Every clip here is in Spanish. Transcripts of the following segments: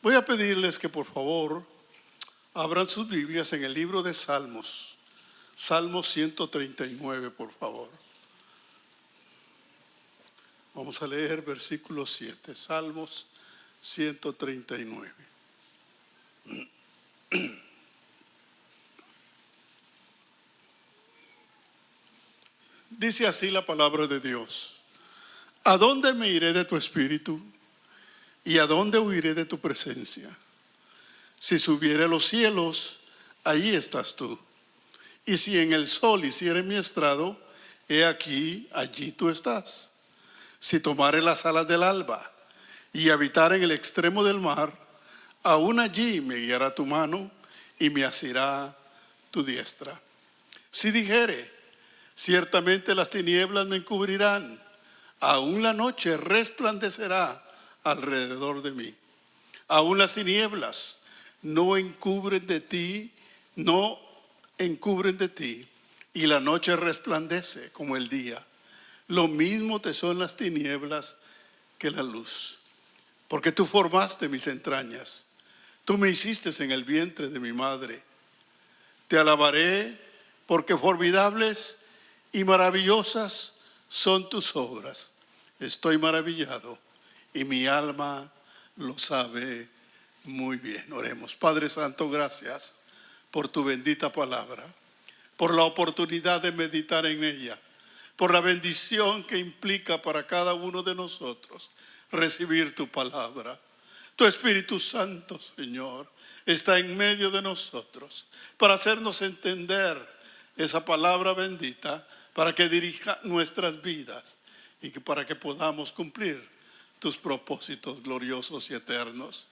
Voy a pedirles que por favor abran sus Biblias en el libro de Salmos. Salmos 139, por favor. Vamos a leer versículo 7, Salmos 139. Dice así la palabra de Dios: ¿A dónde me iré de tu espíritu? ¿Y a dónde huiré de tu presencia? Si subiere a los cielos, allí estás tú. Y si en el sol hiciere mi estrado, he aquí, allí tú estás. Si tomare las alas del alba y habitar en el extremo del mar, aún allí me guiará tu mano y me asirá tu diestra. Si dijere, ciertamente las tinieblas me encubrirán, aún la noche resplandecerá alrededor de mí. Aún las tinieblas no encubren de ti, y la noche resplandece como el día. Lo mismo te son las tinieblas que la luz. Porque tú formaste mis entrañas, tú me hiciste en el vientre de mi madre. Te alabaré porque formidables y maravillosas son tus obras. Estoy maravillado y mi alma lo sabe muy bien. Oremos. Padre Santo, gracias por tu bendita palabra, por la oportunidad de meditar en ella, por la bendición que implica para cada uno de nosotros recibir tu palabra. Tu Espíritu Santo, Señor, está en medio de nosotros para hacernos entender esa palabra bendita, para que dirija nuestras vidas y para que podamos cumplir tus propósitos gloriosos y eternos.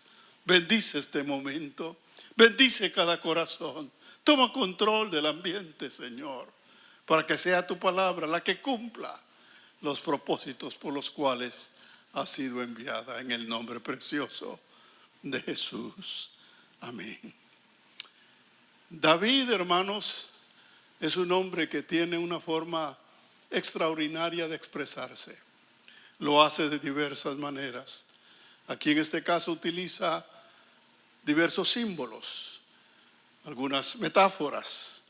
Bendice este momento, bendice cada corazón, toma control del ambiente, Señor, para que sea tu palabra la que cumpla los propósitos por los cuales ha sido enviada, en el nombre precioso de Jesús. Amén. David, hermanos, es un hombre que tiene una forma extraordinaria de expresarse. Lo hace de diversas maneras. Aquí en este caso utiliza diversos símbolos, algunas metáforas,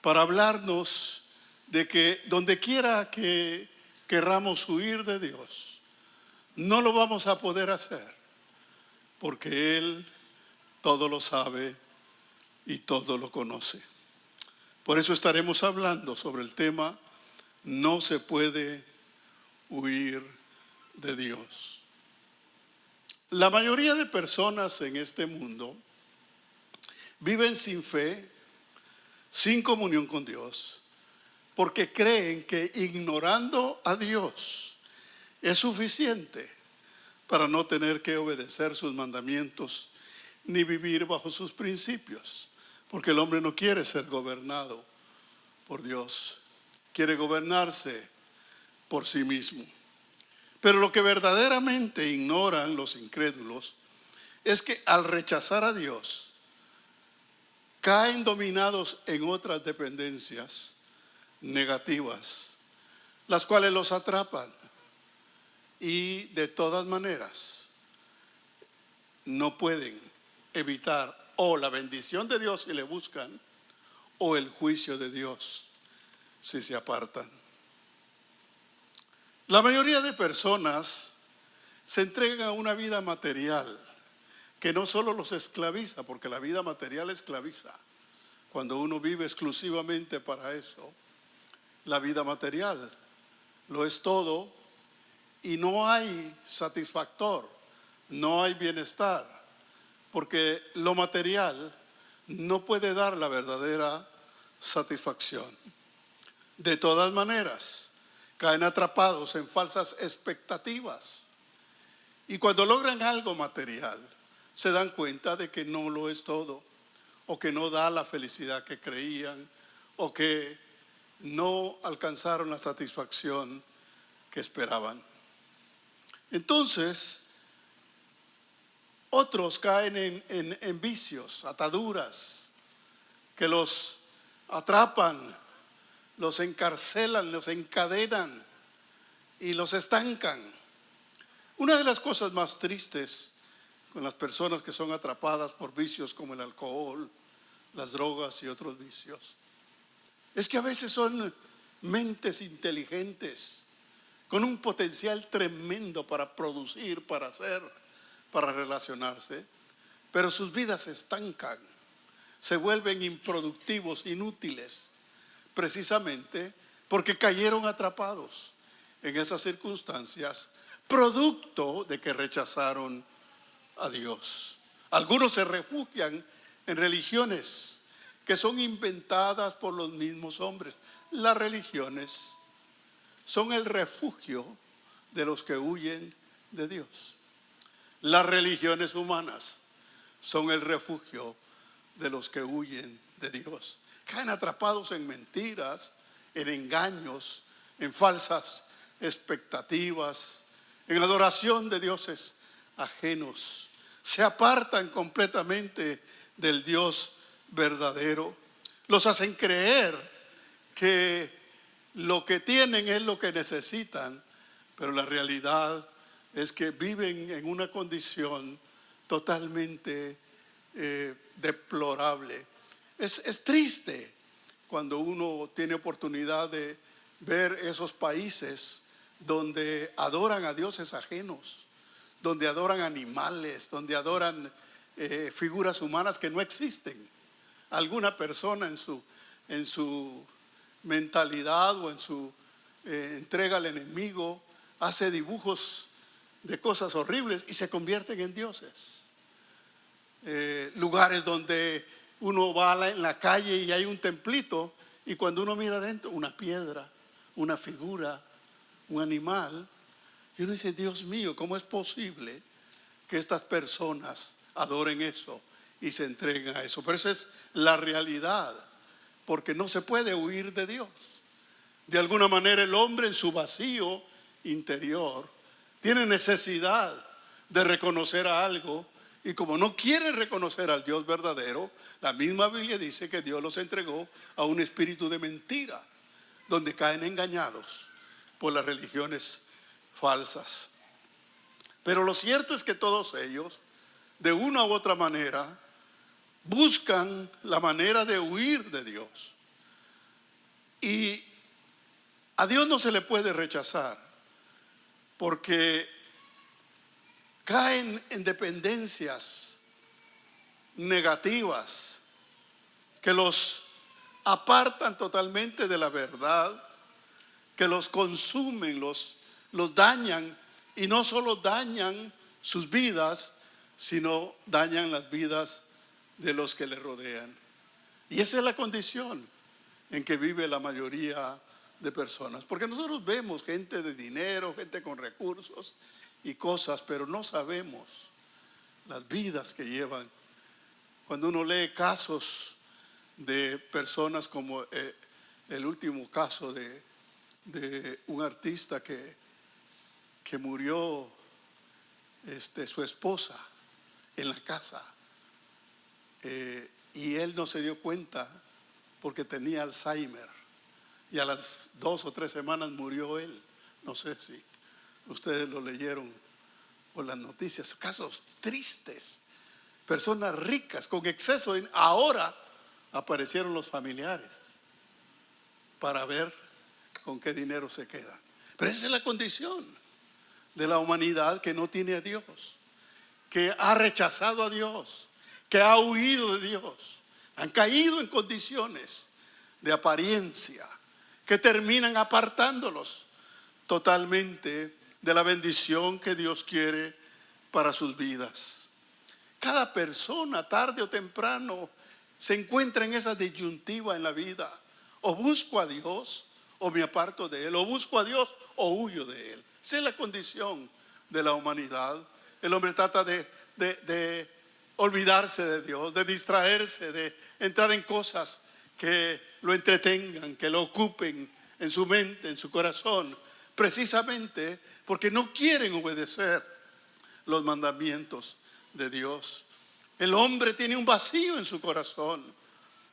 para hablarnos de que donde quiera que querramos huir de Dios, no lo vamos a poder hacer, porque Él todo lo sabe y todo lo conoce. Por eso estaremos hablando sobre el tema: no se puede huir de Dios. La mayoría de personas en este mundo viven sin fe, sin comunión con Dios, porque creen que ignorando a Dios es suficiente para no tener que obedecer sus mandamientos ni vivir bajo sus principios, porque el hombre no quiere ser gobernado por Dios, quiere gobernarse por sí mismo. Pero lo que verdaderamente ignoran los incrédulos es que al rechazar a Dios, caen dominados en otras dependencias negativas, las cuales los atrapan, y de todas maneras no pueden evitar o la bendición de Dios si le buscan, o el juicio de Dios si se apartan. La mayoría de personas se entregan a una vida material que no solo los esclaviza, porque la vida material esclaviza. Cuando uno vive exclusivamente para eso, la vida material lo es todo y no hay satisfactor, no hay bienestar, porque lo material no puede dar la verdadera satisfacción. De todas maneras, caen atrapados en falsas expectativas, y cuando logran algo material se dan cuenta de que no lo es todo, o que no da la felicidad que creían, o que no alcanzaron la satisfacción que esperaban. Entonces, otros caen en vicios, ataduras, que los atrapan, los encarcelan, los encadenan y los estancan. Una de las cosas más tristes con las personas que son atrapadas por vicios como el alcohol, las drogas y otros vicios, es que a veces son mentes inteligentes, con un potencial tremendo para producir, para hacer, para relacionarse, pero sus vidas se estancan, se vuelven improductivos, inútiles, precisamente porque cayeron atrapados en esas circunstancias, producto de que rechazaron a Dios. Algunos se refugian en religiones que son inventadas por los mismos hombres. Las religiones son el refugio de los que huyen de Dios. Las religiones humanas son el refugio de los que huyen de Dios. Caen atrapados en mentiras, en engaños, en falsas expectativas, en adoración de dioses ajenos. Se apartan completamente del Dios verdadero. Los hacen creer que lo que tienen es lo que necesitan, pero la realidad es que viven en una condición totalmente deplorable. Es triste cuando uno tiene oportunidad de ver esos países donde adoran a dioses ajenos, donde adoran animales, donde adoran figuras humanas que no existen. Alguna persona en su mentalidad o en su entrega al enemigo hace dibujos de cosas horribles y se convierten en dioses. Lugares donde uno va en la calle y hay un templito y cuando uno mira adentro, una piedra, una figura, un animal, y uno dice, Dios mío, ¿cómo es posible que estas personas adoren eso y se entreguen a eso? Pero esa es la realidad, porque no se puede huir de Dios. De alguna manera el hombre en su vacío interior tiene necesidad de reconocer a algo, y como no quiere reconocer al Dios verdadero, la misma Biblia dice que Dios los entregó a un espíritu de mentira, donde caen engañados por las religiones falsas. Pero lo cierto es que todos ellos, de una u otra manera, buscan la manera de huir de Dios. Y a Dios no se le puede rechazar, porque caen en dependencias negativas que los apartan totalmente de la verdad, que los consumen, los dañan, y no solo dañan sus vidas, sino dañan las vidas de los que le rodean. Y esa es la condición en que vive la mayoría de personas, porque nosotros vemos gente de dinero, gente con recursos y cosas, pero no sabemos las vidas que llevan. Cuando uno lee casos de personas como el último caso de un artista que murió su esposa en la casa, y él no se dio cuenta porque tenía Alzheimer, y a las 2 o 3 semanas murió él. No sé si ustedes lo leyeron por las noticias. Casos tristes, personas ricas con exceso. Ahora aparecieron los familiares para ver con qué dinero se queda. Pero esa es la condición de la humanidad que no tiene a Dios, que ha rechazado a Dios, que ha huido de Dios. Han caído en condiciones de apariencia que terminan apartándolos totalmente de la bendición que Dios quiere para sus vidas. Cada persona, tarde o temprano, se encuentra en esa disyuntiva en la vida. O busco a Dios o me aparto de Él, o busco a Dios o huyo de Él. Esa es la condición de la humanidad. El hombre trata de olvidarse de Dios, de distraerse, de entrar en cosas que lo entretengan, que lo ocupen en su mente, en su corazón, precisamente porque no quieren obedecer los mandamientos de Dios. El hombre tiene un vacío en su corazón,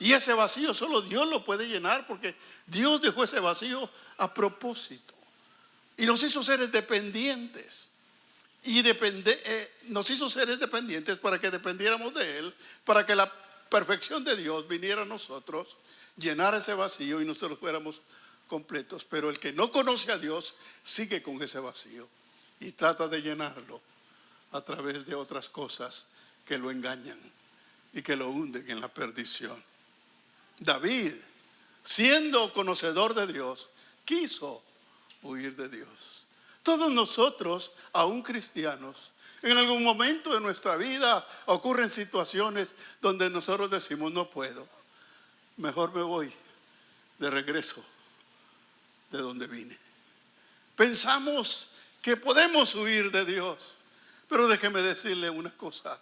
y ese vacío solo Dios lo puede llenar, porque Dios dejó ese vacío a propósito y nos hizo seres dependientes. y nos hizo seres dependientes para que dependiéramos de Él, para que la perfección de Dios viniera a nosotros, llenara ese vacío y nosotros fuéramos completos. Pero el que no conoce a Dios sigue con ese vacío y trata de llenarlo a través de otras cosas que lo engañan y que lo hunden en la perdición. David, siendo conocedor de Dios, quiso huir de Dios. Todos nosotros, aún cristianos, en algún momento de nuestra vida ocurren situaciones donde nosotros decimos: no puedo, mejor me voy de regreso de donde vine. Pensamos que podemos huir de Dios, pero déjeme decirle una cosa: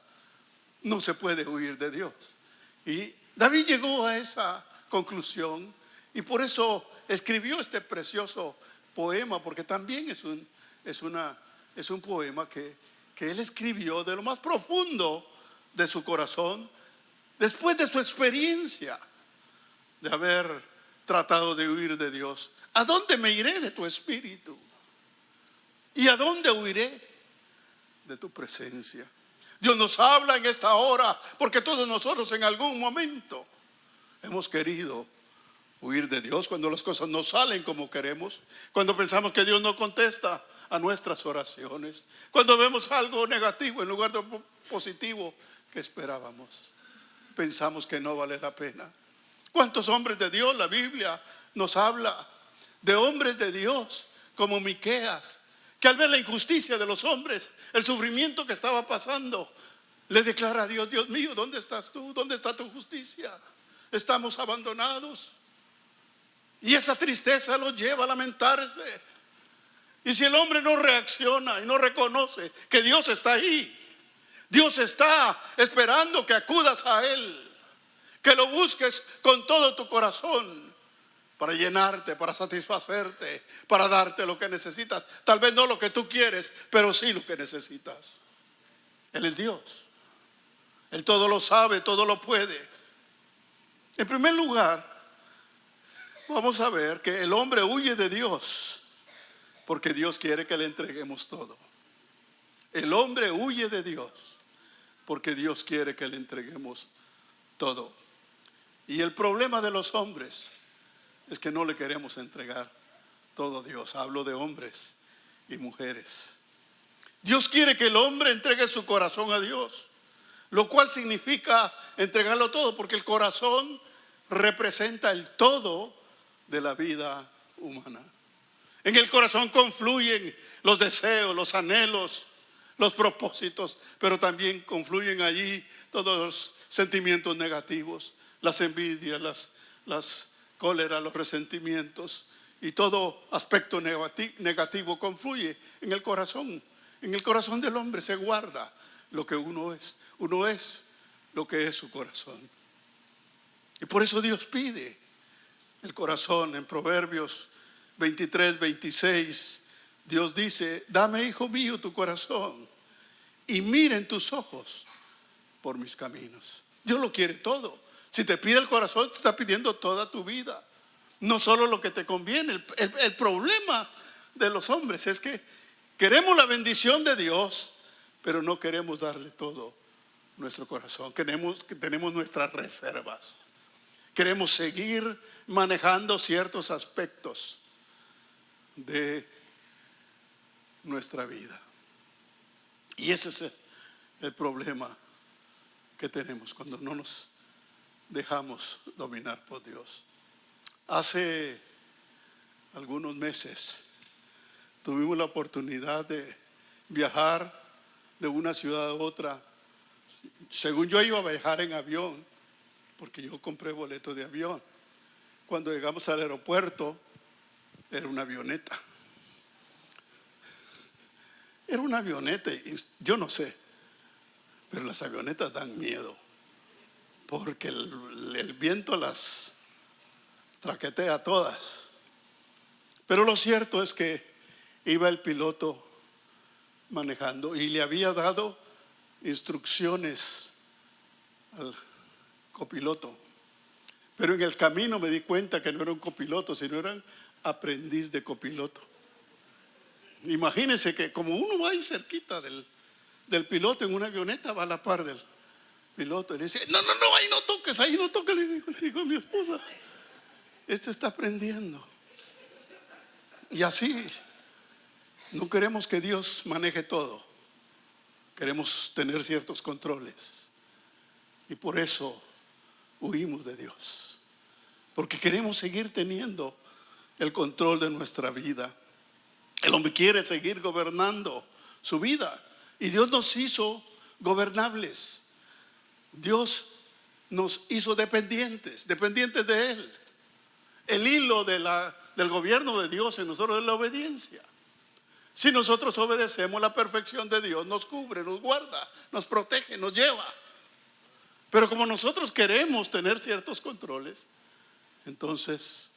no se puede huir de Dios. Y David llegó a esa conclusión y por eso escribió este precioso poema, porque también es un poema que él escribió de lo más profundo de su corazón, después de su experiencia de haber tratado de huir de Dios. ¿A dónde me iré de tu espíritu? ¿Y a dónde huiré de tu presencia? Dios nos habla en esta hora, porque todos nosotros en algún momento hemos querido huir de Dios cuando las cosas no salen como queremos, cuando pensamos que Dios no contesta a nuestras oraciones, cuando vemos algo negativo en lugar de positivo que esperábamos, pensamos que no vale la pena. ¿Cuántos hombres de Dios? La Biblia nos habla de hombres de Dios como Miqueas, que al ver la injusticia de los hombres, el sufrimiento que estaba pasando, le declara a Dios: Dios mío, ¿dónde estás tú? ¿Dónde está tu justicia? Estamos abandonados. Y esa tristeza los lleva a lamentarse. Y si el hombre no reacciona y no reconoce que Dios está ahí, Dios está esperando que acudas a Él, que lo busques con todo tu corazón para llenarte, para satisfacerte, para darte lo que necesitas. Tal vez no lo que tú quieres, pero sí lo que necesitas. Él es Dios. Él todo lo sabe, todo lo puede. En primer lugar, vamos a ver que el hombre huye de Dios porque Dios quiere que le entreguemos todo. El hombre huye de Dios porque Dios quiere que le entreguemos todo. Y el problema de los hombres es que no le queremos entregar todo a Dios. Hablo de hombres y mujeres. Dios quiere que el hombre entregue su corazón a Dios, lo cual significa entregarlo todo, porque el corazón representa el todo de la vida humana. En el corazón confluyen los deseos, los anhelos, los propósitos, pero también confluyen allí todos los sentimientos negativos, las envidias, las cóleras, los resentimientos, y todo aspecto negativo confluye en el corazón. En el corazón del hombre se guarda lo que uno es. Uno es lo que es su corazón. Y por eso Dios pide el corazón. En Proverbios 23, 26, Dios dice: dame, hijo mío, tu corazón y miren tus ojos por mis caminos. Dios lo quiere todo. Si te pide el corazón, te está pidiendo toda tu vida, no solo lo que te conviene. El problema de los hombres es que queremos la bendición de Dios, pero no queremos darle todo nuestro corazón. Tenemos nuestras reservas. Queremos seguir manejando ciertos aspectos de nuestra vida. Y ese es el problema que tenemos cuando no nos dejamos dominar por Dios. Hace algunos meses tuvimos la oportunidad de viajar de una ciudad a otra. Según yo iba a viajar en avión, porque yo compré boleto de avión. Cuando llegamos al aeropuerto, era una avioneta. Era una avioneta y yo no sé, pero las avionetas dan miedo, porque el viento las traquetea todas. Pero lo cierto es que iba el piloto manejando y le había dado instrucciones al copiloto. Pero en el camino me di cuenta que no era un copiloto, sino era un aprendiz de copiloto. Imagínense que como uno va ahí cerquita del piloto en una avioneta, va a la par del piloto y le dice: no, ahí no toques, le digo a mi esposa, este está aprendiendo. Y así no queremos que Dios maneje todo, queremos tener ciertos controles, y por eso huimos de Dios, porque queremos seguir teniendo el control de nuestra vida. El hombre quiere seguir gobernando su vida, y Dios nos hizo gobernables. Dios nos hizo dependientes de Él. El hilo del gobierno de Dios en nosotros es la obediencia. Si nosotros obedecemos, la perfección de Dios nos cubre, nos guarda, nos protege, nos lleva. Pero como nosotros queremos tener ciertos controles, entonces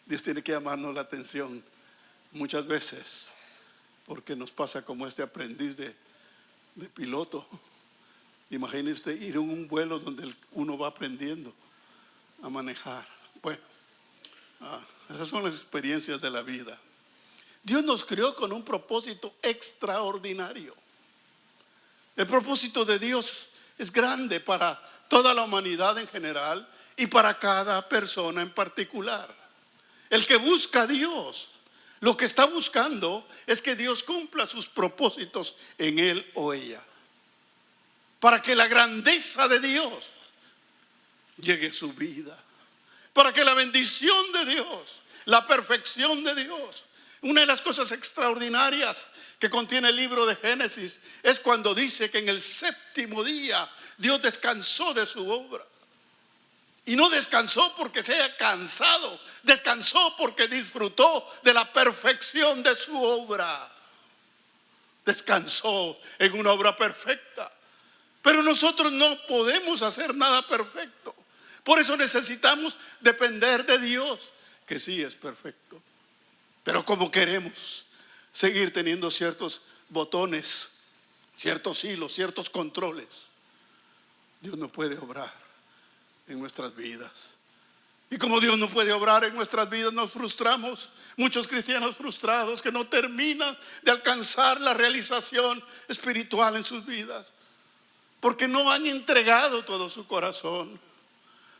Dios tiene que llamarnos la atención muchas veces, porque nos pasa como este aprendiz de piloto. Imagine usted ir en un vuelo donde uno va aprendiendo a manejar. Bueno, esas son las experiencias de la vida. Dios nos creó con un propósito extraordinario. El propósito de Dios es grande para toda la humanidad en general y para cada persona en particular. El que busca a Dios, lo que está buscando es que Dios cumpla sus propósitos en él o ella, para que la grandeza de Dios llegue a su vida, para que la bendición de Dios, la perfección de Dios. Una de las cosas extraordinarias que contiene el libro de Génesis es cuando dice que en el séptimo día Dios descansó de su obra. Y no descansó porque se haya cansado, descansó porque disfrutó de la perfección de su obra. Descansó en una obra perfecta. Pero nosotros no podemos hacer nada perfecto. Por eso necesitamos depender de Dios, que sí es perfecto. Pero como queremos seguir teniendo ciertos botones, ciertos hilos, ciertos controles, Dios no puede obrar en nuestras vidas. Y como Dios no puede obrar en nuestras vidas, nos frustramos. Muchos cristianos frustrados que no terminan de alcanzar la realización espiritual en sus vidas, porque no han entregado todo su corazón.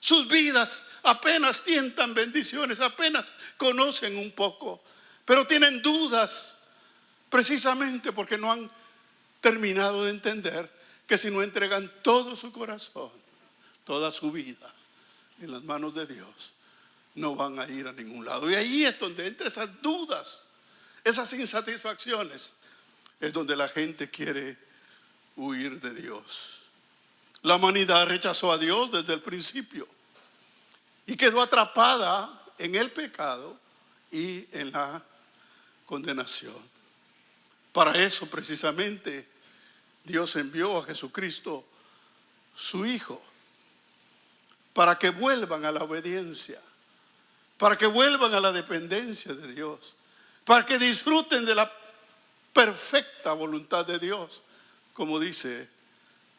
Sus vidas apenas tientan bendiciones, apenas conocen un poco, pero tienen dudas precisamente porque no han terminado de entender que si no entregan todo su corazón, toda su vida en las manos de Dios, no van a ir a ningún lado. Y ahí es donde entre esas dudas, esas insatisfacciones, es donde la gente quiere huir de Dios. La humanidad rechazó a Dios desde el principio y quedó atrapada en el pecado y en la condenación. Para eso precisamente Dios envió a Jesucristo, su Hijo, para que vuelvan a la obediencia, para que vuelvan a la dependencia de Dios, para que disfruten de la perfecta voluntad de Dios, como dice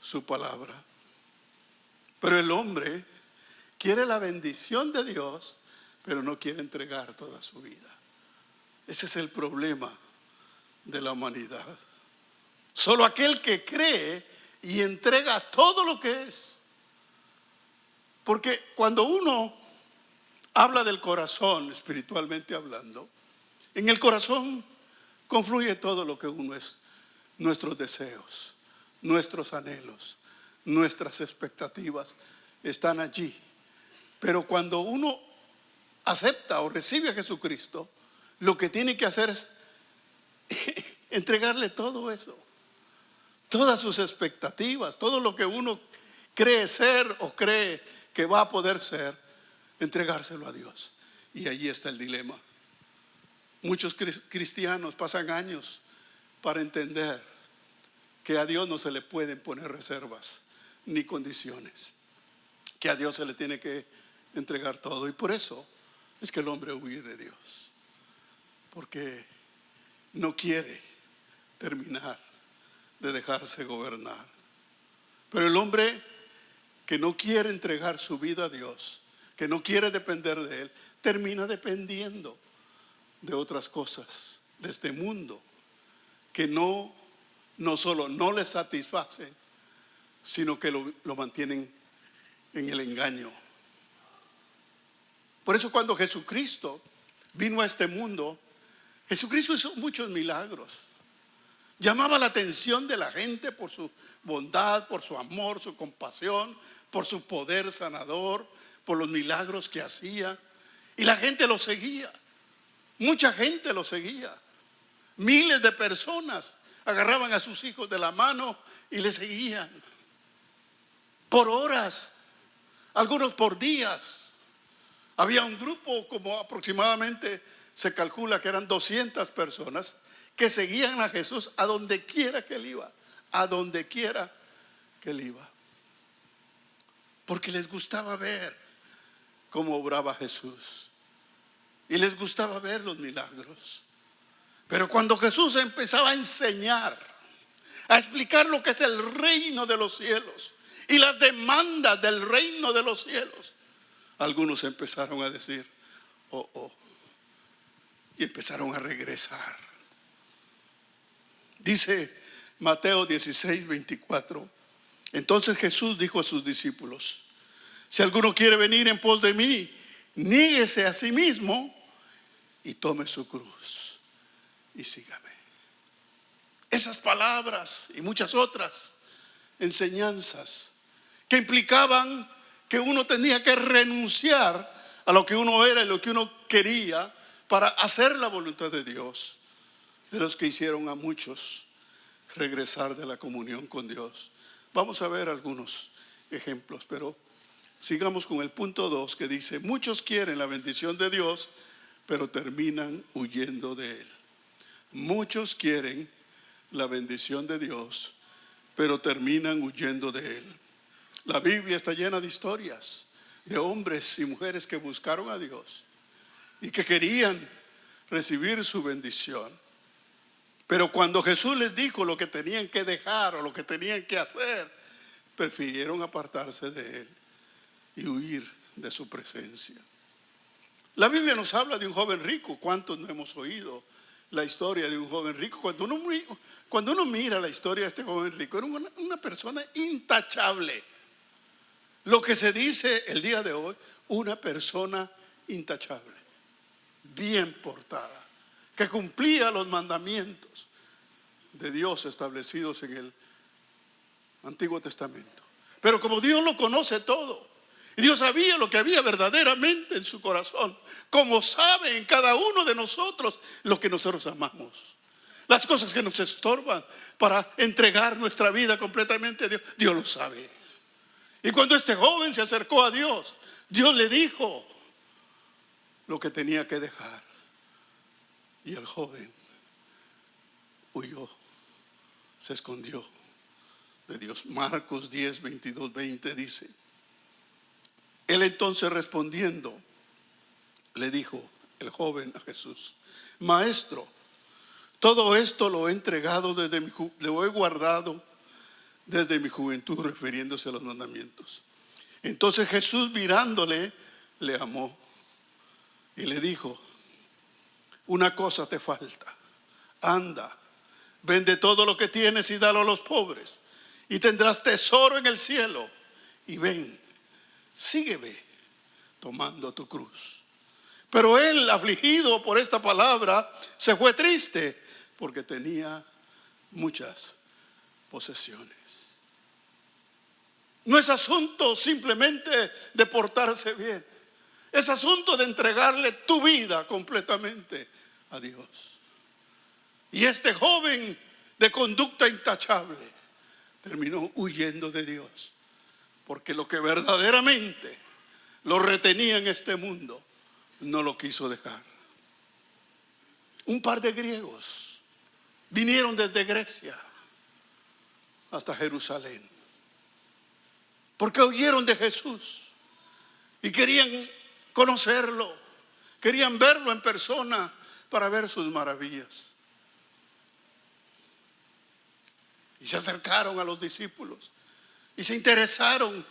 su palabra. Pero el hombre quiere la bendición de Dios, pero no quiere entregar toda su vida. Ese es el problema de la humanidad. Solo aquel que cree y entrega todo lo que es. Porque cuando uno habla del corazón, espiritualmente hablando, en el corazón confluye todo lo que uno es: nuestros deseos, nuestros anhelos, nuestras expectativas están allí. Pero cuando uno acepta o recibe a Jesucristo, lo que tiene que hacer es entregarle todo eso, todas sus expectativas, todo lo que uno cree ser o cree que va a poder ser, entregárselo a Dios. Y allí está el dilema. Muchos cristianos pasan años para entender que a Dios no se le pueden poner reservas ni condiciones, que a Dios se le tiene que entregar todo. Y por eso es que el hombre huye de Dios, porque no quiere terminar de dejarse gobernar. Pero el hombre que no quiere entregar su vida a Dios, que no quiere depender de Él, termina dependiendo de otras cosas, de este mundo. que no solo no les satisfacen, sino que lo mantienen en el engaño. Por eso cuando Jesucristo vino a este mundo, Jesucristo hizo muchos milagros. Llamaba la atención de la gente por su bondad, por su amor, su compasión, por su poder sanador, por los milagros que hacía. Y la gente lo seguía. Mucha gente lo seguía. Miles de personas agarraban a sus hijos de la mano y le seguían. Por horas, algunos por días. Había un grupo, como aproximadamente se calcula que eran 200 personas, que seguían a Jesús a donde quiera que él iba. A donde quiera que él iba. Porque les gustaba ver cómo obraba Jesús. Y les gustaba ver los milagros. Pero cuando Jesús empezaba a enseñar, a explicar lo que es el reino de los cielos y las demandas del reino de los cielos, algunos empezaron a decir, oh, y empezaron a regresar. Dice Mateo 16, 24. Entonces Jesús dijo a sus discípulos: si alguno quiere venir en pos de mí, níguese a sí mismo y tome su cruz y sígame. Esas palabras y muchas otras enseñanzas que implicaban que uno tenía que renunciar a lo que uno era y lo que uno quería para hacer la voluntad de Dios, de los que hicieron a muchos regresar de la comunión con Dios. Vamos a ver algunos ejemplos, pero sigamos con el punto 2, que dice: muchos quieren la bendición de Dios, pero terminan huyendo de Él. Muchos quieren la bendición de Dios, pero terminan huyendo de Él. La Biblia está llena de historias de hombres y mujeres que buscaron a Dios y que querían recibir su bendición. Pero cuando Jesús les dijo lo que tenían que dejar o lo que tenían que hacer, prefirieron apartarse de Él y huir de su presencia. La Biblia nos habla de un joven rico. ¿Cuántos no hemos oído la historia de un joven rico? Cuando uno mira la historia de este joven rico, era una persona intachable. Lo que se dice el día de hoy, una persona intachable, bien portada, que cumplía los mandamientos de Dios establecidos en el Antiguo Testamento. Pero como Dios lo conoce todo, y Dios sabía lo que había verdaderamente en su corazón, como sabe en cada uno de nosotros lo que nosotros amamos, las cosas que nos estorban para entregar nuestra vida completamente a Dios, Dios lo sabe. Y cuando este joven se acercó a Dios, Dios le dijo lo que tenía que dejar, y el joven huyó, se escondió de Dios. Marcos 10, 22, 20 dice: él entonces respondiendo le dijo el joven a Jesús: Maestro, todo esto lo he entregado lo he guardado desde mi juventud, refiriéndose a los mandamientos. Entonces Jesús, mirándole, le amó y le dijo: una cosa te falta. Anda, vende todo lo que tienes y dalo a los pobres, y tendrás tesoro en el cielo. Y ven, sígueme tomando tu cruz. Pero él, afligido por esta palabra, se fue triste, porque tenía muchas posesiones. No es asunto simplemente de portarse bien, es asunto de entregarle tu vida completamente a Dios. Y este joven de conducta intachable terminó huyendo de Dios, porque lo que verdaderamente lo retenía en este mundo no lo quiso dejar. Un par de griegos vinieron desde Grecia hasta Jerusalén, porque oyeron de Jesús y querían conocerlo, querían verlo en persona para ver sus maravillas. Y se acercaron a los discípulos y se interesaron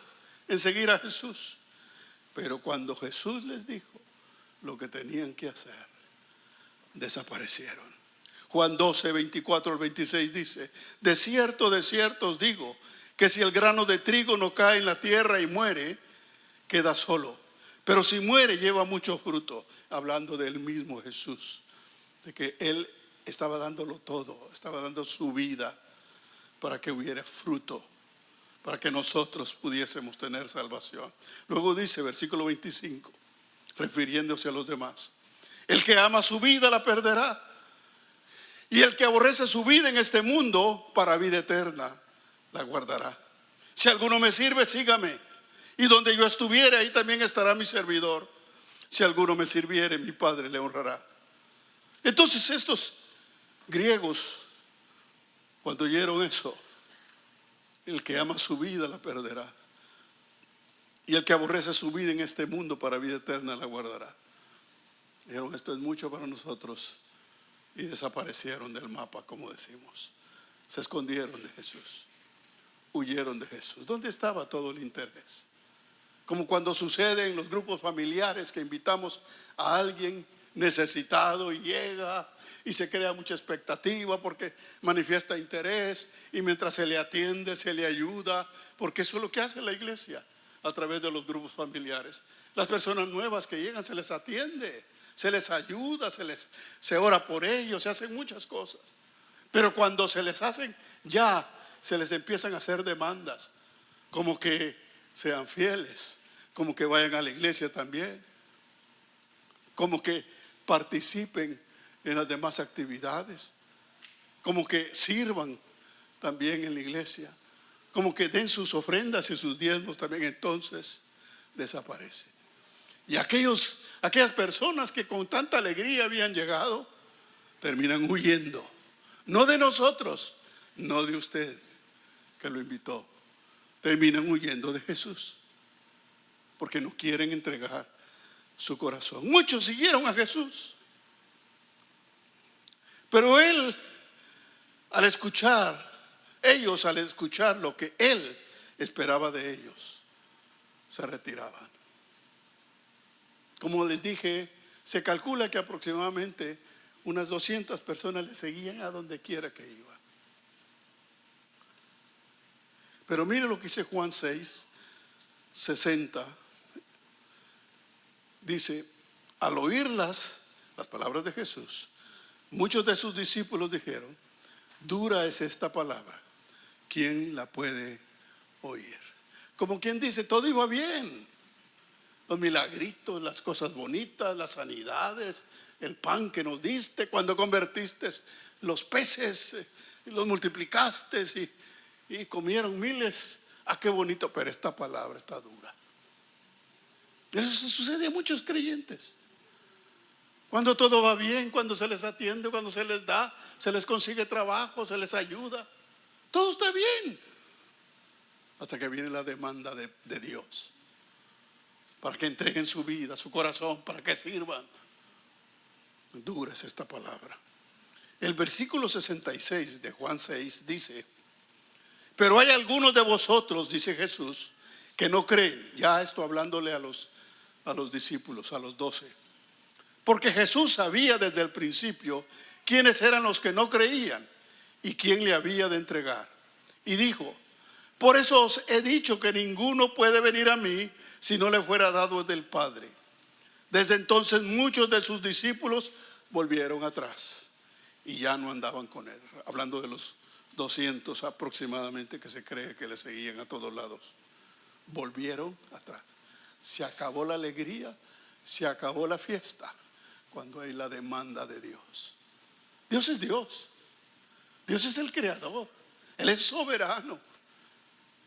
en seguir a Jesús. Pero cuando Jesús les dijo lo que tenían que hacer, desaparecieron. Juan 12, 24 al 26 dice: de cierto os digo, que si el grano de trigo no cae en la tierra y muere, queda solo. Pero si muere, lleva mucho fruto. Hablando del mismo Jesús, de que Él estaba dándolo todo, estaba dando su vida para que hubiera fruto, para que nosotros pudiésemos tener salvación. Luego dice, versículo 25, refiriéndose a los demás: el que ama su vida la perderá, y el que aborrece su vida en este mundo, para vida eterna la guardará. Si alguno me sirve, sígame, y donde yo estuviere, ahí también estará mi servidor. Si alguno me sirviere, mi Padre le honrará. Entonces estos griegos, cuando oyeron eso, el que ama su vida la perderá, y el que aborrece su vida en este mundo, para vida eterna la guardará. Dijeron: esto es mucho para nosotros, y desaparecieron del mapa, como decimos. Se escondieron de Jesús, huyeron de Jesús. ¿Dónde estaba todo el interés? Como cuando sucede en los grupos familiares, que invitamos a alguien necesitado y llega y se crea mucha expectativa porque manifiesta interés, y mientras se le atiende, se le ayuda, porque eso es lo que hace la iglesia a través de los grupos familiares. Las personas nuevas que llegan, se les atiende, se les ayuda, se ora por ellos, se hacen muchas cosas. Pero cuando se les hacen, ya se les empiezan a hacer demandas, como que sean fieles, como que vayan a la iglesia también, como que participen en las demás actividades, como que sirvan también en la iglesia, como que den sus ofrendas y sus diezmos también. Entonces desaparecen. Y aquellas personas que con tanta alegría habían llegado, terminan huyendo. No de nosotros, no de usted que lo invitó. Terminan huyendo de Jesús, porque no quieren entregar su corazón. Muchos siguieron a Jesús, pero ellos al escuchar lo que Él esperaba de ellos, se retiraban. Como les dije, se calcula que aproximadamente unas 200 personas le seguían a donde quiera que iba. Pero mire lo que dice Juan 6, 60. Dice: al oír las palabras de Jesús, muchos de sus discípulos dijeron: dura es esta palabra, ¿quién la puede oír? Como quien dice, todo iba bien. Los milagritos, las cosas bonitas, las sanidades, el pan que nos diste, cuando convertiste los peces, los multiplicaste y comieron miles. Ah, qué bonito, pero esta palabra está dura. Eso sucede a muchos creyentes. Cuando todo va bien, cuando se les atiende, cuando se les da, se les consigue trabajo, se les ayuda, todo está bien, hasta que viene la demanda de Dios, para que entreguen su vida, su corazón, para que sirvan. Dura es esta palabra. El versículo 66 de Juan 6 dice: pero hay algunos de vosotros, dice Jesús, que no creen. Ya esto hablándole a los discípulos, a los 12. Porque Jesús sabía desde el principio quiénes eran los que no creían y quién le había de entregar. Y dijo: por eso os he dicho que ninguno puede venir a mí si no le fuera dado del Padre. Desde entonces muchos de sus discípulos volvieron atrás y ya no andaban con él. Hablando de los 200 aproximadamente que se cree que le seguían a todos lados. Volvieron atrás. Se acabó la alegría, se acabó la fiesta cuando hay la demanda de Dios. Dios es Dios. Dios es el creador. Él es soberano.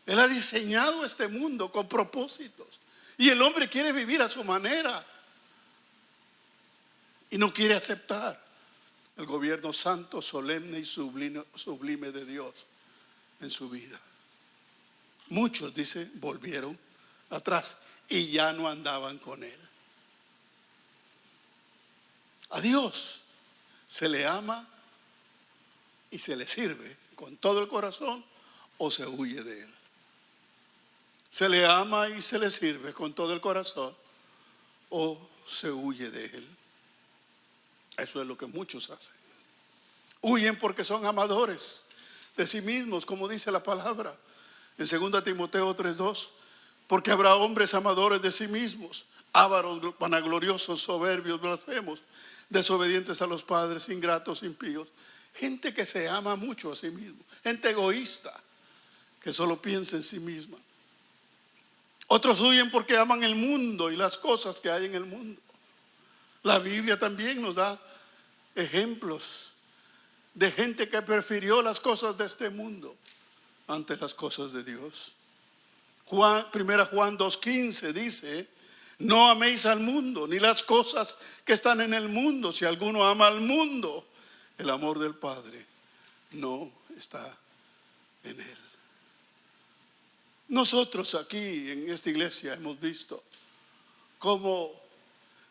Él ha diseñado este mundo con propósitos. Y el hombre quiere vivir a su manera. Y no quiere aceptar el gobierno santo, solemne y sublime de Dios en su vida. Muchos, dice, volvieron atrás y ya no andaban con él. A Dios se le ama y se le sirve con todo el corazón, o se huye de él. Se le ama y se le sirve con todo el corazón, o se huye de él. Eso es lo que muchos hacen. Huyen porque son amadores de sí mismos, como dice la palabra en 2 Timoteo 3:2. Porque habrá hombres amadores de sí mismos, ávaros, vanagloriosos, soberbios, blasfemos, desobedientes a los padres, ingratos, impíos. Gente que se ama mucho a sí mismo, gente egoísta que solo piensa en sí misma. Otros huyen porque aman el mundo y las cosas que hay en el mundo. La Biblia también nos da ejemplos de gente que prefirió las cosas de este mundo ante las cosas de Dios. 1 Juan 2:15 dice: no améis al mundo ni las cosas que están en el mundo. Si alguno ama al mundo, el amor del Padre no está en él. Nosotros aquí en esta iglesia hemos visto cómo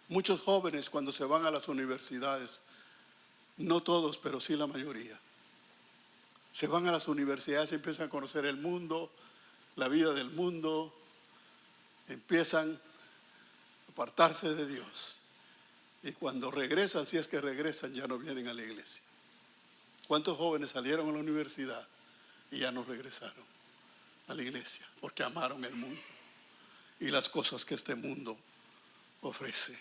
muchos jóvenes, cuando se van a las universidades, no todos, pero sí la mayoría, se van a las universidades y empiezan a conocer el mundo, la vida del mundo, empiezan a apartarse de Dios. Y cuando regresan, si es que regresan, ya no vienen a la iglesia. ¿Cuántos jóvenes salieron a la universidad y ya no regresaron a la iglesia? Porque amaron el mundo y las cosas que este mundo ofrece.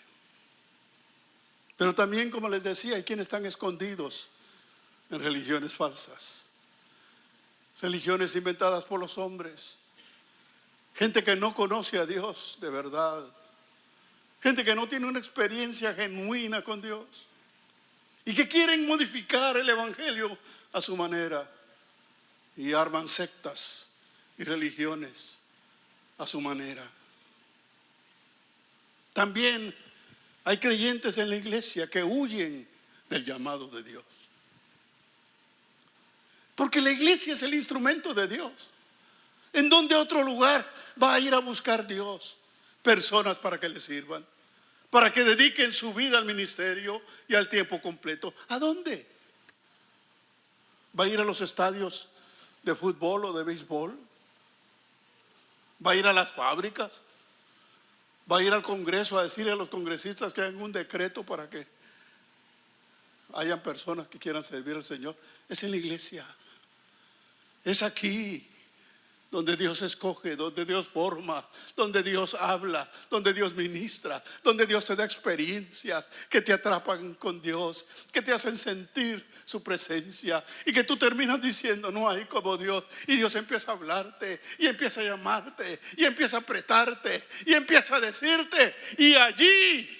Pero también, como les decía, hay quienes están escondidos en religiones falsas, religiones inventadas por los hombres, gente que no conoce a Dios de verdad, gente que no tiene una experiencia genuina con Dios y que quieren modificar el evangelio a su manera y arman sectas y religiones a su manera. También hay creyentes en la iglesia que huyen del llamado de Dios, porque la iglesia es el instrumento de Dios. ¿En dónde otro lugar va a ir a buscar Dios personas para que le sirvan, para que dediquen su vida al ministerio y al tiempo completo? ¿A dónde? ¿Va a ir a los estadios de fútbol o de béisbol? ¿Va a ir a las fábricas? ¿Va a ir al Congreso a decirle a los congresistas que hagan un decreto para que hayan personas que quieran servir al Señor? Es en la iglesia, es aquí donde Dios escoge, donde Dios forma, donde Dios habla, donde Dios ministra, donde Dios te da experiencias que te atrapan con Dios, que te hacen sentir su presencia y que tú terminas diciendo: no hay como Dios. Y Dios empieza a hablarte y empieza a llamarte y empieza a apretarte y empieza a decirte, y allí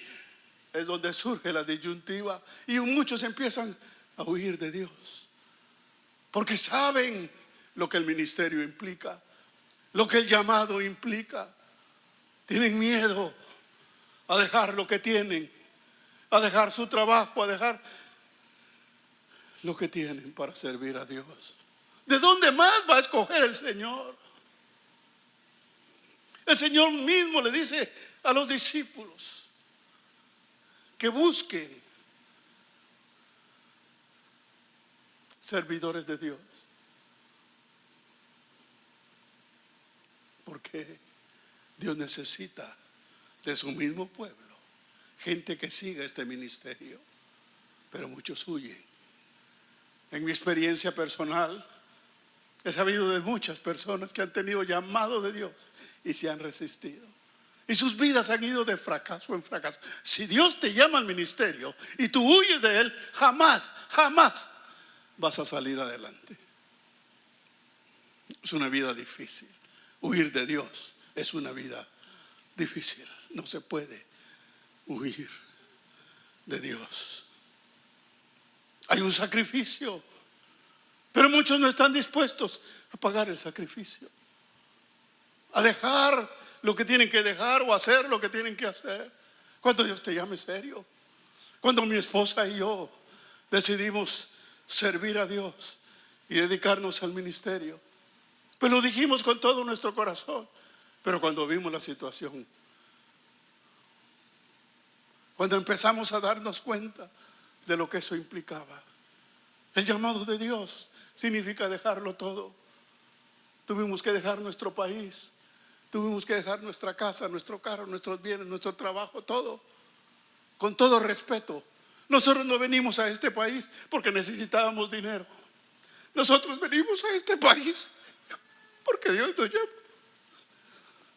es donde surge la disyuntiva y muchos empiezan a huir de Dios porque saben lo que el ministerio implica, lo que el llamado implica. Tienen miedo a dejar lo que tienen, a dejar su trabajo, a dejar lo que tienen para servir a Dios. ¿De dónde más va a escoger el Señor? El Señor mismo le dice a los discípulos que busquen servidores de Dios, porque Dios necesita de su mismo pueblo gente que siga este ministerio, pero muchos huyen. En mi experiencia personal he sabido de muchas personas que han tenido llamado de Dios y se han resistido, y sus vidas han ido de fracaso en fracaso. Si Dios te llama al ministerio y tú huyes de él, jamás vas a salir adelante. Es una vida difícil. Huir de Dios es una vida difícil. No se puede huir de Dios. Hay un sacrificio, pero muchos no están dispuestos a pagar el sacrificio, a dejar lo que tienen que dejar o hacer lo que tienen que hacer. Cuando Dios te llame serio, cuando mi esposa y yo decidimos servir a Dios y dedicarnos al ministerio, pues lo dijimos con todo nuestro corazón. Pero cuando vimos la situación, cuando empezamos a darnos cuenta de lo que eso implicaba, el llamado de Dios significa dejarlo todo. Tuvimos que dejar nuestro país, tuvimos que dejar nuestra casa, nuestro carro, nuestros bienes, nuestro trabajo, todo, con todo respeto. Nosotros no venimos a este país porque necesitábamos dinero. Nosotros venimos a este país porque Dios nos llama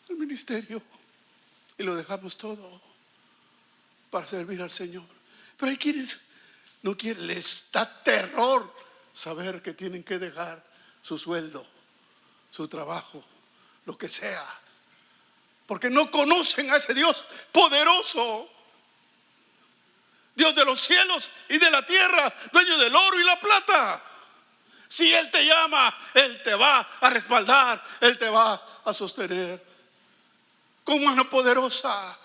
al ministerio y lo dejamos todo para servir al Señor. Pero hay quienes no quieren, les da terror saber que tienen que dejar su sueldo, su trabajo, lo que sea, porque no conocen a ese Dios poderoso, Dios de los cielos y de la tierra, dueño del oro y la plata. Si Él te llama, Él te va a respaldar, Él te va a sostener con mano poderosa.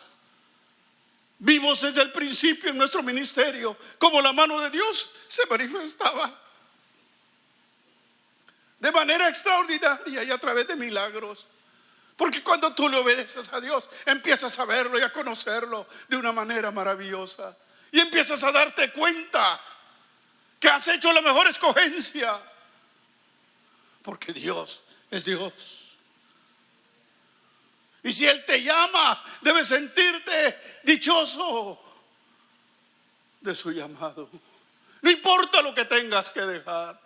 Vimos desde el principio en nuestro ministerio cómo la mano de Dios se manifestaba de manera extraordinaria y a través de milagros. Porque cuando tú le obedeces a Dios, empiezas a verlo y a conocerlo de una manera maravillosa. Y empiezas a darte cuenta que has hecho la mejor escogencia. Porque Dios es Dios. Y si Él te llama, debes sentirte dichoso de su llamado. No importa lo que tengas que dejar.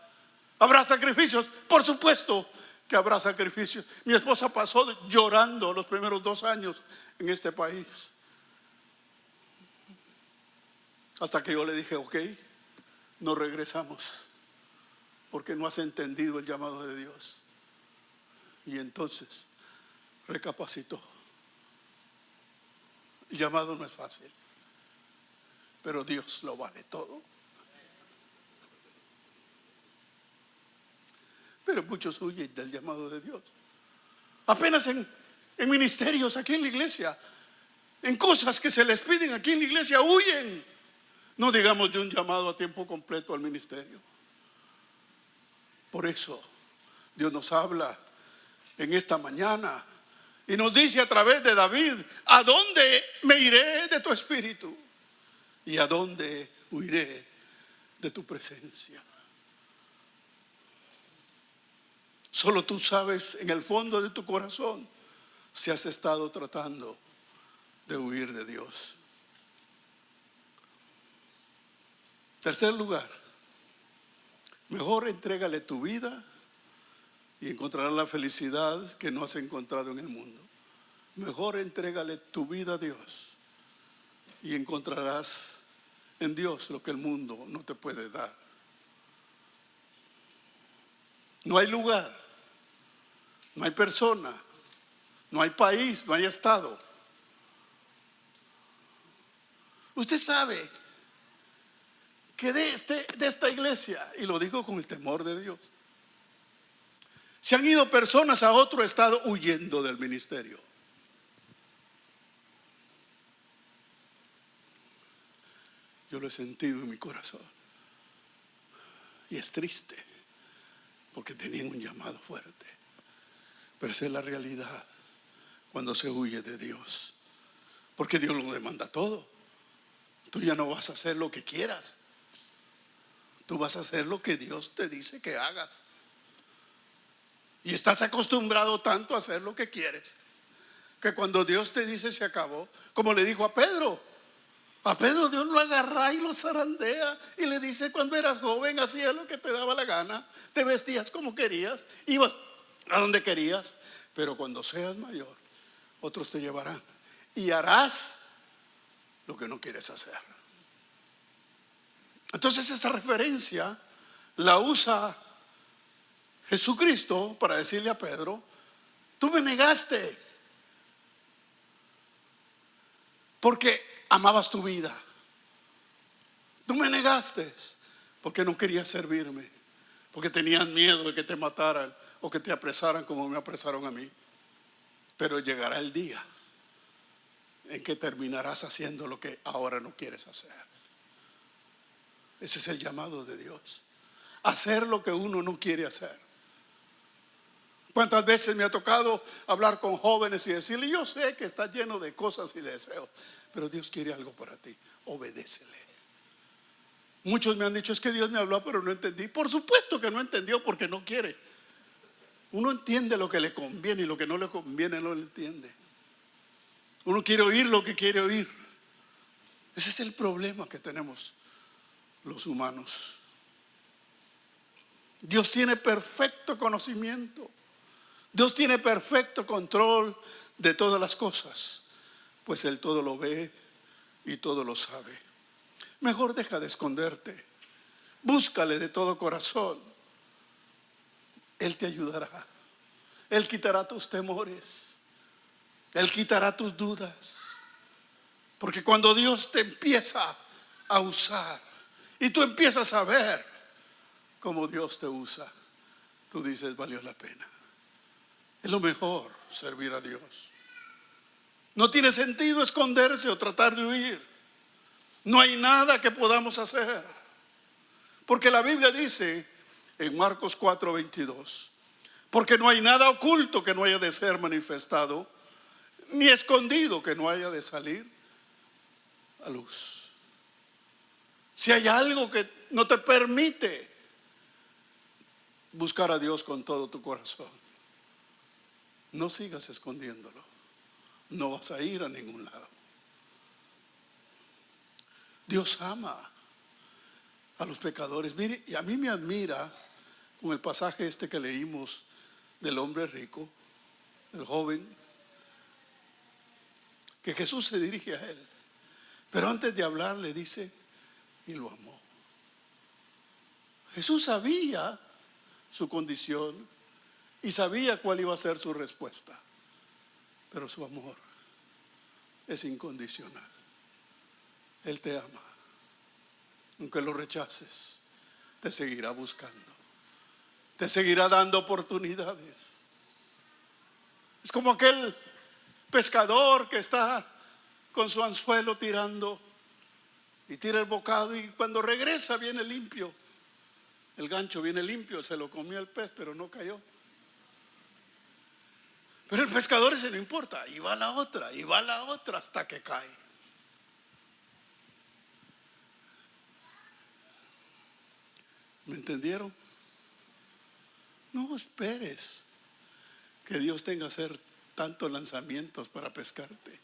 ¿Habrá sacrificios? Por supuesto que habrá sacrificios. Mi esposa pasó llorando los primeros 2 años en este país. Hasta que yo le dije, ok, no regresamos porque no has entendido el llamado de Dios. Y entonces recapacitó. El llamado no es fácil, pero Dios lo vale todo. Pero muchos huyen del llamado de Dios. Apenas en ministerios aquí en la iglesia, en cosas que se les piden aquí en la iglesia, huyen. No digamos de un llamado a tiempo completo al ministerio. Por eso Dios nos habla en esta mañana y nos dice a través de David: ¿a dónde me iré de tu espíritu? ¿Y a dónde huiré de tu presencia? Solo tú sabes en el fondo de tu corazón si has estado tratando de huir de Dios. Tercer lugar, mejor entrégale tu vida y encontrarás la felicidad que no has encontrado en el mundo. Mejor entrégale tu vida a Dios y encontrarás en Dios lo que el mundo no te puede dar. No hay lugar, no hay persona, no hay país, no hay estado. Usted sabe que de esta iglesia, y lo digo con el temor de Dios, se han ido personas a otro estado huyendo del ministerio. Yo lo he sentido en mi corazón. Y es triste, porque tenían un llamado fuerte. Pero esa es la realidad cuando se huye de Dios. Porque Dios lo demanda todo. Tú ya no vas a hacer lo que quieras. Tú vas a hacer lo que Dios te dice que hagas. Y estás acostumbrado tanto a hacer lo que quieres, que cuando Dios te dice se acabó, como le dijo a Pedro Dios lo agarra y lo zarandea y le dice: cuando eras joven hacías lo que te daba la gana, te vestías como querías, ibas a donde querías, pero cuando seas mayor otros te llevarán y harás lo que no quieres hacer. Entonces esta referencia la usa Jesucristo para decirle a Pedro: tú me negaste porque amabas tu vida. Tú me negaste porque no querías servirme, porque tenías miedo de que te mataran o que te apresaran como me apresaron a mí. Pero llegará el día en que terminarás haciendo lo que ahora no quieres hacer. Ese es el llamado de Dios: hacer lo que uno no quiere hacer. ¿Cuántas veces me ha tocado hablar con jóvenes y decirle: yo sé que está lleno de cosas y deseos, pero Dios quiere algo para ti, obedécele? Muchos me han dicho: es que Dios me habló pero no entendí. Por supuesto que no entendió, porque no quiere. Uno entiende lo que le conviene y lo que no le conviene no lo entiende. Uno quiere oír lo que quiere oír. Ese es el problema que tenemos los humanos. Dios tiene perfecto conocimiento. Dios tiene perfecto control de todas las cosas, pues Él todo lo ve y todo lo sabe. Mejor deja de esconderte. Búscale de todo corazón. Él te ayudará. Él quitará tus temores. Él quitará tus dudas. Porque cuando Dios te empieza a usar y tú empiezas a ver cómo Dios te usa, tú dices, valió la pena. Es lo mejor servir a Dios. No tiene sentido esconderse o tratar de huir. No hay nada que podamos hacer. Porque la Biblia dice en Marcos 4:22, porque no hay nada oculto que no haya de ser manifestado, ni escondido que no haya de salir a luz. Si hay algo que no te permite buscar a Dios con todo tu corazón, no sigas escondiéndolo. No vas a ir a ningún lado. Dios ama a los pecadores. Mire, y a mí me admira con el pasaje este que leímos del hombre rico, el joven, que Jesús se dirige a él. Pero antes de hablar le dice, y lo amó. Jesús sabía su condición y sabía cuál iba a ser su respuesta. Pero su amor es incondicional. Él te ama. Aunque lo rechaces, te seguirá buscando. Te seguirá dando oportunidades. Es como aquel pescador que está con su anzuelo tirando y tira el bocado, y cuando regresa viene limpio. El gancho viene limpio, se lo comió el pez, pero no cayó. Pero el pescador ese no importa, y va la otra, y va la otra hasta que cae. ¿Me entendieron? No esperes que Dios tenga que hacer tantos lanzamientos para pescarte.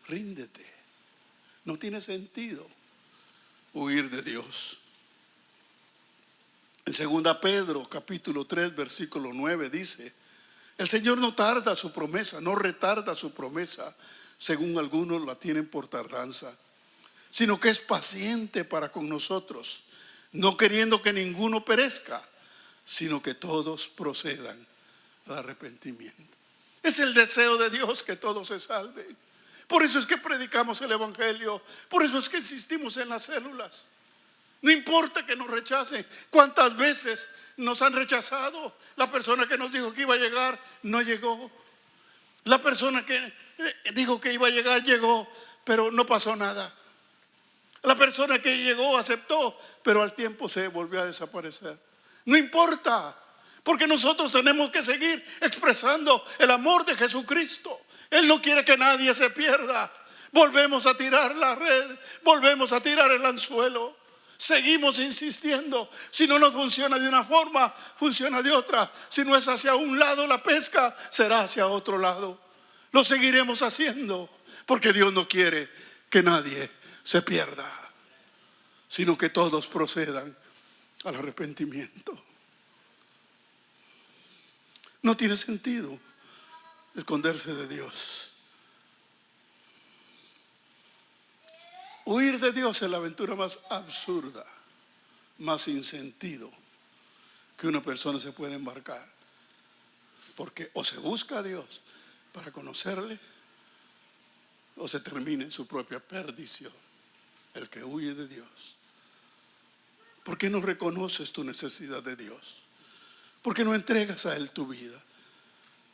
Ríndete. No tiene sentido huir de Dios. En 2 Pedro capítulo 3 versículo 9 dice: el Señor no tarda su promesa, no retarda su promesa, según algunos la tienen por tardanza, sino que es paciente para con nosotros, no queriendo que ninguno perezca, sino que todos procedan al arrepentimiento. Es el deseo de Dios que todos se salven. Por eso es que predicamos el Evangelio. Por eso es que insistimos en las células. No importa que nos rechacen. ¿Cuántas veces nos han rechazado? La persona que nos dijo que iba a llegar no llegó. La persona que dijo que iba a llegar llegó, pero no pasó nada. La persona que llegó aceptó, pero al tiempo se volvió a desaparecer. No importa, porque nosotros tenemos que seguir expresando el amor de Jesucristo. Él no quiere que nadie se pierda. Volvemos a tirar la red, volvemos a tirar el anzuelo. Seguimos insistiendo. Si no nos funciona de una forma, funciona de otra. Si no es hacia un lado la pesca, será hacia otro lado. Lo seguiremos haciendo, porque Dios no quiere que nadie se pierda, sino que todos procedan al arrepentimiento. No tiene sentido esconderse de Dios. Huir de Dios es la aventura más absurda, más sin sentido que una persona se puede embarcar. Porque o se busca a Dios para conocerle, o se termina en su propia perdición. El que huye de Dios. ¿Por qué no reconoces tu necesidad de Dios? ¿Por qué no entregas a Él tu vida?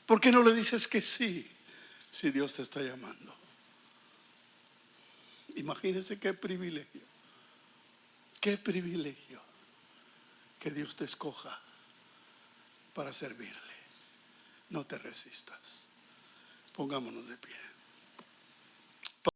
¿Por qué no le dices que sí, si Dios te está llamando? Imagínense qué privilegio que Dios te escoja para servirle. No te resistas. Pongámonos de pie.